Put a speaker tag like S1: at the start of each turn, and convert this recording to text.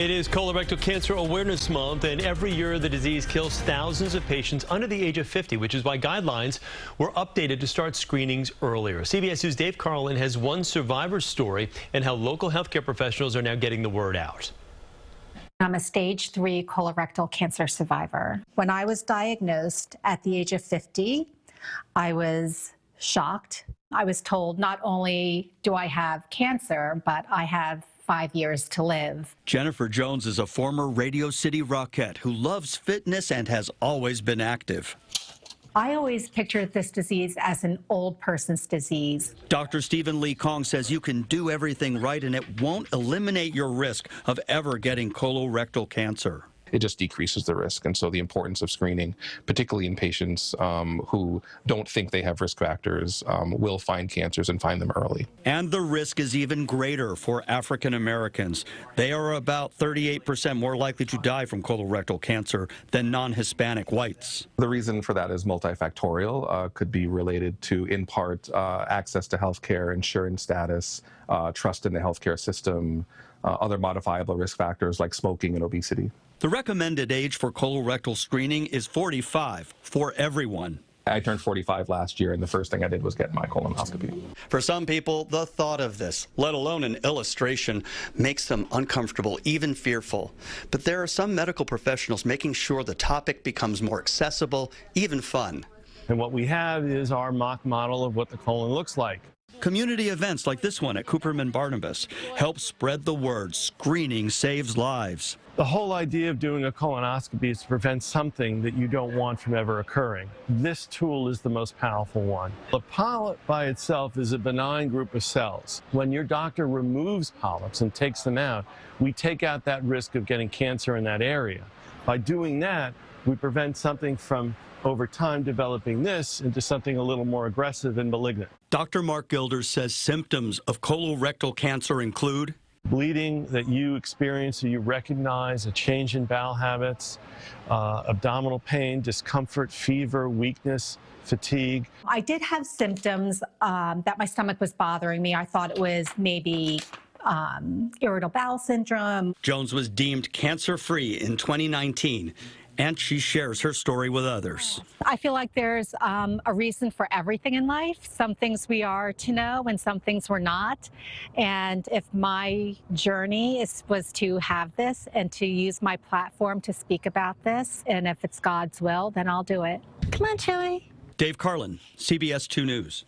S1: It is Colorectal Cancer Awareness Month, and every year the disease kills thousands of patients under the age of 50, which is why guidelines were updated to start screenings earlier. CBS News' Dave Carlin has one survivor's story and how local healthcare professionals are now getting the word out.
S2: I'm a stage 3 colorectal cancer survivor. When I was diagnosed at the age of 50, I was shocked. I was told not only do I have cancer, but I have 5 years to live.
S3: Jennifer Jones is a former Radio City Rockette who loves fitness and has always been active.
S2: I always pictured this disease as an old person's disease.
S3: Dr. Stephen Lee Kong says you can do everything right and it won't eliminate your risk of ever getting colorectal cancer.
S4: It just decreases the risk. And so the importance of screening, particularly in patients who don't think they have risk factors, will find cancers and find them early.
S3: And the risk is even greater for African Americans. They are about 38% more likely to die from colorectal cancer than non-Hispanic whites.
S4: The reason for that is multifactorial, could be related to, in part, access to health care, insurance status, trust in the healthcare system, other modifiable risk factors like smoking and obesity.
S3: The recommended age for colorectal screening is 45 for everyone.
S4: I turned 45 last year, and the first thing I did was get my colonoscopy.
S3: For some people, the thought of this, let alone an illustration, makes them uncomfortable, even fearful. But there are some medical professionals making sure the topic becomes more accessible, even fun.
S5: And what we have is our mock model of what the colon looks like.
S3: Community events like this one at Cooperman Barnabas help spread the word. Screening saves lives.
S5: The whole idea of doing a colonoscopy is to prevent something that you don't want from ever occurring. This tool is the most powerful one. The polyp by itself is a benign group of cells. When your doctor removes polyps and takes them out, we take out that risk of getting cancer in that area. By doing that, we prevent something from over time developing this into something a little more aggressive and malignant.
S3: Dr. Mark Gilders says symptoms of colorectal cancer include
S5: bleeding that you experience or you recognize, a change in bowel habits, abdominal pain, discomfort, fever, weakness, fatigue.
S2: I did have symptoms that my stomach was bothering me. I thought it was maybe irritable bowel syndrome.
S3: Jones was deemed cancer-free in 2019. And she shares her story with others.
S2: I feel like there's a reason for everything in life. Some things we are to know and some things we're not. And if my journey was to have this and to use my platform to speak about this, and if it's God's will, then I'll do it. Come on, Chili.
S3: Dave Carlin, CBS 2 News.